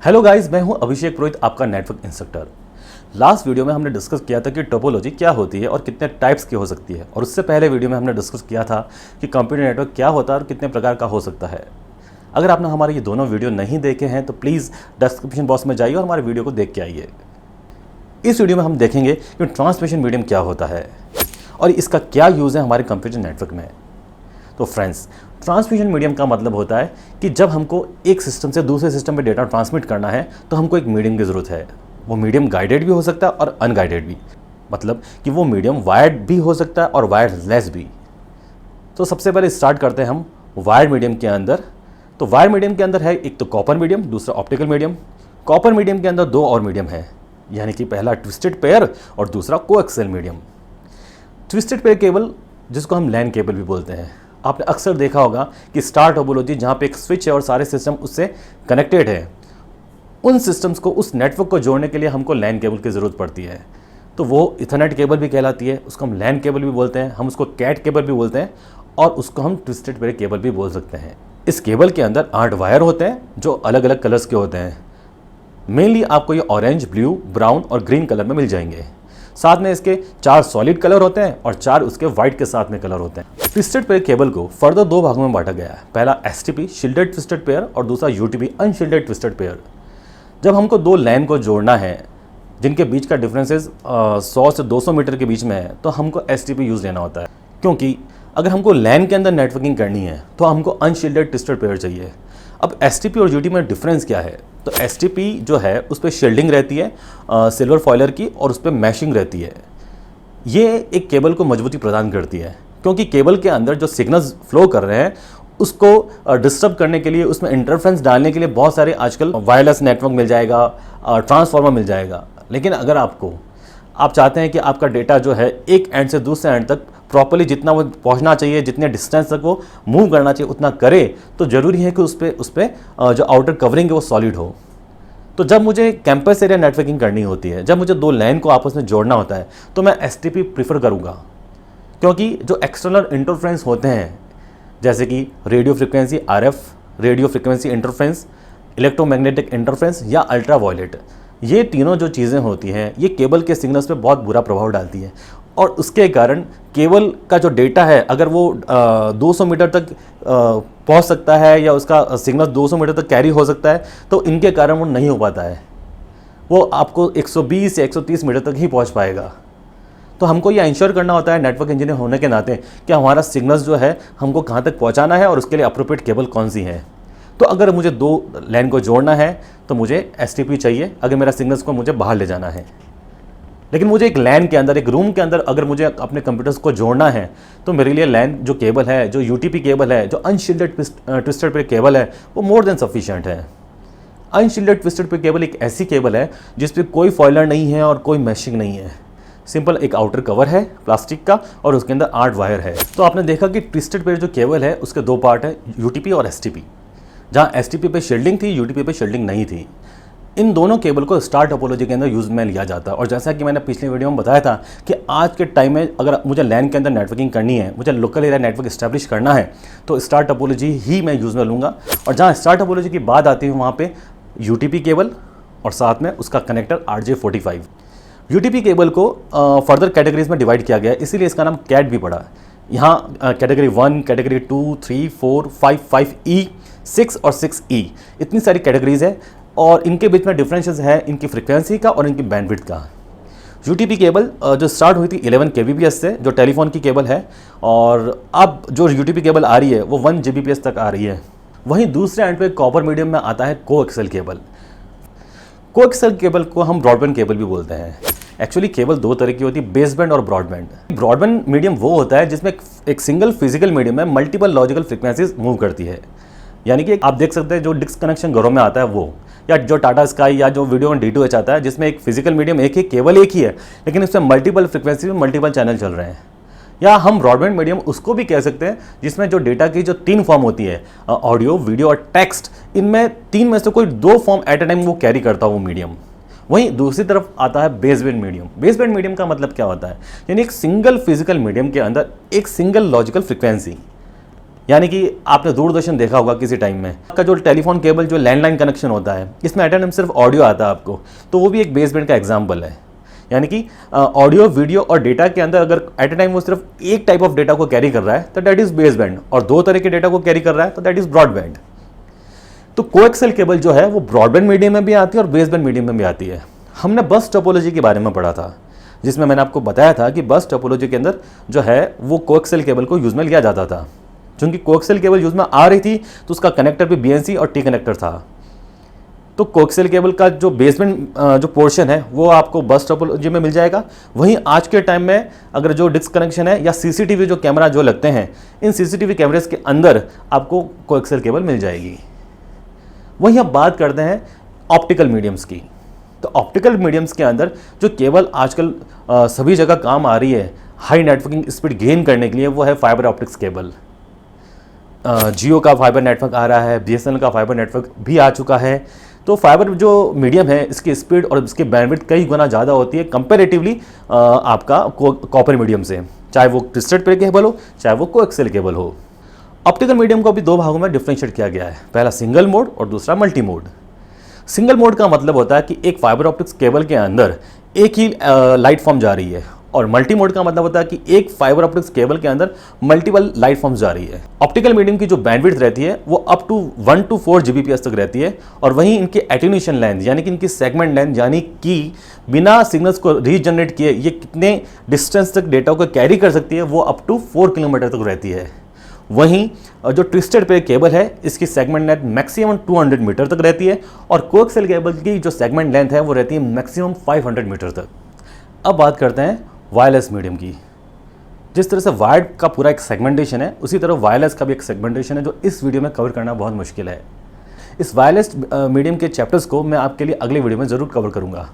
Hello guys, मैं हूं अभिषेक पुरोहित, आपका नेटवर्क इंस्ट्रक्टर। लास्ट वीडियो में हमने डिस्कस किया था कि टोपोलॉजी क्या होती है और कितने टाइप्स की हो सकती है, और उससे पहले वीडियो में हमने डिस्कस किया था कि कंप्यूटर नेटवर्क क्या होता है और कितने प्रकार का हो सकता है। अगर आपने हमारे ये दोनों वीडियो नहीं देखे हैं तो प्लीज़ डिस्क्रिप्शन बॉक्स में जाइए और हमारे वीडियो को देख के आइए। इस वीडियो में हम देखेंगे कि ट्रांसमिशन मीडियम क्या होता है और इसका क्या यूज़ है हमारे कंप्यूटर नेटवर्क में। तो फ्रेंड्स, ट्रांसमिशन मीडियम का मतलब होता है कि जब हमको एक सिस्टम से दूसरे सिस्टम में डेटा ट्रांसमिट करना है तो हमको एक मीडियम की ज़रूरत है। वो मीडियम गाइडेड भी हो सकता है और अनगाइडेड भी, मतलब कि वो मीडियम वायर्ड भी हो सकता है और वायरलेस भी। तो सबसे पहले स्टार्ट करते हैं हम वायर्ड मीडियम के अंदर। तो वायर्ड मीडियम के अंदर है एक तो कॉपर मीडियम, दूसरा ऑप्टिकल मीडियम। कॉपर मीडियम के अंदर दो और मीडियम है, यानी कि पहला ट्विस्टेड पेयर और दूसरा coaxial medium. Twisted pair cable, जिसको हम लैन केबल भी बोलते हैं, आपने अक्सर देखा होगा कि स्टार टोपोलॉजी जहाँ पे एक स्विच है और सारे सिस्टम उससे कनेक्टेड है, उन सिस्टम्स को, उस नेटवर्क को जोड़ने के लिए हमको लैन केबल की ज़रूरत पड़ती है। तो वो इथरनेट केबल भी कहलाती है, उसको हम लैन केबल भी बोलते हैं, हम उसको कैट केबल भी बोलते हैं और उसको हम ट्विस्टेड पेयर केबल भी बोल सकते हैं। इस केबल के अंदर 8 वायर होते हैं जो अलग अलग कलर्स के होते हैं। मेनली आपको ये ऑरेंज, ब्लू, ब्राउन और ग्रीन कलर में मिल जाएंगे। साथ में इसके 4 सॉलिड कलर होते हैं और 4 उसके वाइट के साथ में कलर होते हैं। ट्विस्टेड पेयर केबल को फर्दर 2 भागों में बांटा गया है। पहला एसटीपी शिल्डेड ट्विस्टेड पेयर और दूसरा यूटीपी अनशिल्डेड ट्विस्टेड पेयर। जब हमको 2 लाइन को जोड़ना है जिनके बीच का डिफरेंसेस 100 से 200 मीटर के बीच में है, तो हमको एसटीपी यूज़ लेना होता है, क्योंकि अगर हमको लैन के अंदर नेटवर्किंग करनी है तो हमको अनशिल्डेड ट्विस्टेड पेयर चाहिए। अब एसटीपी और यूटीपी में डिफरेंस क्या है? तो एसटीपी जो है उस पर शील्डिंग रहती है सिल्वर फॉइलर की, और उस पर मैशिंग रहती है। ये एक केबल को मजबूती प्रदान करती है, क्योंकि केबल के अंदर जो सिग्नल्स फ्लो कर रहे हैं उसको डिस्टर्ब करने के लिए, उसमें इंटरफ्रेंस डालने के लिए बहुत सारे आजकल वायरलेस नेटवर्क मिल जाएगा, ट्रांसफार्मर मिल जाएगा। लेकिन अगर आप चाहते हैं कि आपका डेटा जो है एक एंड से दूसरे एंड तक प्रॉपर्ली जितना वो पहुंचना चाहिए, जितने डिस्टेंस तक वो मूव करना चाहिए उतना करे, तो ज़रूरी है कि उस पर जो आउटर कवरिंग है वो सॉलिड हो। तो जब मुझे कैंपस एरिया नेटवर्किंग करनी होती है, जब मुझे 2 लाइन को आपस में जोड़ना होता है, तो मैं एसटीपी प्रीफर करूँगा, क्योंकि जो एक्सटर्नल इंटरफ्रेंस होते हैं जैसे कि radio frequency RF, radio frequency interference, electromagnetic interference या अल्ट्रा वायलेट, ये तीनों जो चीज़ें होती हैं ये केबल के सिग्नल्स पे बहुत बुरा प्रभाव डालती है। और उसके कारण केबल का जो डेटा है, अगर वो 200 मीटर तक पहुंच सकता है या उसका सिग्नल 200 मीटर तक कैरी हो सकता है, तो इनके कारण वो नहीं हो पाता है। वो आपको 120 या 130 मीटर तक ही पहुंच पाएगा। तो हमको ये इंश्योर करना होता है नेटवर्क इंजीनियर होने के नाते कि हमारा सिग्नल्स जो है हमको कहाँ तक पहुँचाना है और उसके लिए अप्रोप्रिएट केबल कौन सी है। तो अगर मुझे 2 लाइन को जोड़ना है तो मुझे एसटीपी चाहिए, अगर मेरा सिग्नल्स को मुझे बाहर ले जाना है। लेकिन मुझे एक लैन के अंदर, एक रूम के अंदर अगर मुझे अपने कंप्यूटर्स को जोड़ना है, तो मेरे लिए लैन जो केबल है, जो यूटीपी केबल है, जो अनशिल्डेड ट्विस्टेड पेयर केबल है, वो मोर देन सफिशिएंट है। अनशिल्डेड ट्विस्टेड पेयर केबल एक ऐसी केबल है जिस पे कोई फॉइलर नहीं है और कोई मैशिंग नहीं है। सिंपल एक आउटर कवर है प्लास्टिक का और उसके अंदर 8 वायर है। तो आपने देखा कि ट्विस्टेड पेयर जो केबल है उसके 2 पार्ट है, यूटीपी और एसटीपी। जहाँ एसटीपी पे शील्डिंग थी, यूटीपी पे शील्डिंग नहीं थी। इन दोनों केबल को स्टार टोपोलॉजी के अंदर यूज़ में लिया जाता है। और जैसा कि मैंने पिछले वीडियो में बताया था कि आज के टाइम में अगर मुझे लैन के अंदर नेटवर्किंग करनी है, मुझे लोकल एरिया नेटवर्क इस्टेब्लिश करना है, तो स्टार टोपोलॉजी ही मैं यूज़ में लूँगा। और जहाँ स्टार टोपोलॉजी की बात आती है वहाँ पे यूटीपी केबल और साथ में उसका कनेक्टर RJ45। यूटीपी केबल को फर्दर कैटेगरीज में डिवाइड किया गया है, इसीलिए इसका नाम कैट भी पड़ा। यहाँ कैटेगरी 1, कैटेगरी 2, 3, 4, 5, 5E, 6 और 6E, इतनी सारी कैटेगरीज है। और इनके बीच में डिफरेंसेस है इनकी फ्रिक्वेंसी का और इनकी बैंडविड्थ का। यूटीपी केबल जो स्टार्ट हुई थी 11 kbps से, जो टेलीफोन की केबल है, और अब जो यूटीपी केबल आ रही है वो 1 Gbps तक आ रही है। वहीं दूसरे एंड पे कॉपर मीडियम में आता है कोएक्सियल केबल। कोएक्सियल केबल को हम ब्रॉडबैंड केबल भी बोलते हैं। एक्चुअली केबल 2 तरह की होती है, बेसबैंड और ब्रॉडबैंड। ब्रॉडबैंड मीडियम वो होता है जिसमें एक सिंगल फिजिकल मीडियम में मल्टीपल लॉजिकल फ्रिक्वेंसीज मूव करती है। यानी कि आप देख सकते हैं जो डिस्क कनेक्शन घरों में आता है वो, या जो टाटा स्काई या जो वीडियो D2H आता है, जिसमें एक फिजिकल मीडियम एक ही, केवल एक ही है, लेकिन इसमें मल्टीपल फ्रिक्वेंसी में मल्टीपल चैनल चल रहे हैं। या हम ब्रॉडबैंड मीडियम उसको भी कह सकते हैं जिसमें जो डेटा की जो 3 फॉर्म होती है, ऑडियो, वीडियो और टेक्स्ट, इनमें 3 में से कोई 2 फॉर्म एट ए टाइम वो कैरी करता है वो मीडियम। वहीं दूसरी तरफ आता है बेसबैंड मीडियम। बेसबैंड मीडियम का मतलब क्या होता है? यानी एक सिंगल फिजिकल मीडियम के अंदर एक सिंगल लॉजिकल फ्रिक्वेंसी, यानी कि आपने दूरदर्शन देखा होगा किसी टाइम में, आपका जो टेलीफोन केबल जो लैंडलाइन कनेक्शन होता है, इसमें एट ए टाइम सिर्फ ऑडियो आता है आपको, तो वो भी एक बेसबैंड का एग्जाम्पल है। यानी कि ऑडियो, वीडियो और डेटा के अंदर अगर एट ए टाइम वो सिर्फ एक टाइप ऑफ डेटा को कैरी कर रहा है तो दैट इज बेसबैंड, और दो तरह के डेटा को कैरी कर रहा है तो दैट इज ब्रॉडबैंड। तो कोएक्सियल केबल जो है वो ब्रॉडबैंड मीडियम में भी आती है और बेसबैंड मीडियम में भी आती है। हमने बस टोपोलॉजी के बारे में पढ़ा था, जिसमें मैंने आपको बताया था कि बस टोपोलॉजी के अंदर जो है वो कोएक्सियल केबल को यूज में लिया जाता था। क्योंकि कोएक्सियल केबल यूज में आ रही थी तो उसका कनेक्टर भी बीएनसी और टी कनेक्टर था। तो कोएक्सियल केबल का जो बेसबैंड जो पोर्शन है वो आपको बस टोपोलॉजी में मिल जाएगा। वहीं आज के टाइम में अगर जो डिस्क कनेक्शन है या सीसीटीवी जो कैमरा जो लगते हैं, इन सीसीटीवी कैमरेज के अंदर आपको कोएक्सियल केबल मिल जाएगी। वहीं अब बात करते हैं ऑप्टिकल मीडियम्स की। तो ऑप्टिकल मीडियम्स के अंदर जो केबल आजकल सभी जगह काम आ रही है हाई नेटवर्किंग स्पीड गेन करने के लिए, वो है फाइबर ऑप्टिक्स केबल। जियो का फाइबर नेटवर्क आ रहा है, बीएसएनएल का फाइबर नेटवर्क भी आ चुका है। तो फाइबर जो मीडियम है इसकी स्पीड और इसकी बैंडविड्थ कई गुना ज़्यादा होती है कंपैरेटिवली आपका कॉपर मीडियम से, चाहे वो ट्विस्टेड पेयर केबल हो चाहे वो कोएक्सियल केबल हो। ऑप्टिकल मीडियम को भी दो भागों में डिफ्रेंशिएट किया गया है, पहला सिंगल मोड और दूसरा मल्टी मोड। सिंगल मोड का मतलब होता है कि एक फाइबर ऑप्टिक्स केबल के अंदर एक ही लाइट फॉर्म जा रही है, और मल्टी मोड का मतलब होता है कि एक फाइबर ऑप्टिक्स केबल के अंदर मल्टीपल लाइट फॉर्म्स जा रही है। ऑप्टिकल मीडियम की जो बैंडविड्थ रहती है वो अप टू 1 to 4 Gbps तक रहती है, और वहीं इनकी एटेन्यूएशन लेंथ यानी कि इनकी सेगमेंट लेंथ, यानी कि बिना सिग्नल्स को रीजनरेट किए ये कितने डिस्टेंस तक डेटा को कैरी कर सकती है, वो अप टू 4 किलोमीटर तक रहती है। वहीं जो ट्विस्टेड पेयर केबल है इसकी सेगमेंट लेंथ मैक्सिमम 200 मीटर तक रहती है, और कोएक्सियल केबल की जो सेगमेंट लेंथ है वो रहती है मैक्सिमम 500 मीटर तक। अब बात करते हैं वायरलेस मीडियम की। जिस तरह से वायर्ड का पूरा एक सेगमेंटेशन है, उसी तरह वायरलेस का भी एक सेगमेंटेशन है जो इस वीडियो में कवर करना बहुत मुश्किल है। इस वायरलेस मीडियम के चैप्टर्स को मैं आपके लिए अगले वीडियो में ज़रूर कवर करूँगा।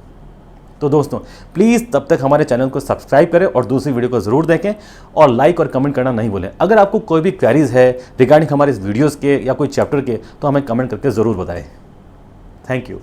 तो दोस्तों प्लीज़ तब तक हमारे चैनल को सब्सक्राइब करें और दूसरी वीडियो को ज़रूर देखें, और लाइक और कमेंट करना नहीं भूलें। अगर आपको कोई भी क्वेरीज है रिगार्डिंग हमारे इस वीडियोज़ के या कोई चैप्टर के, तो हमें कमेंट करके ज़रूर बताएं। Thank you.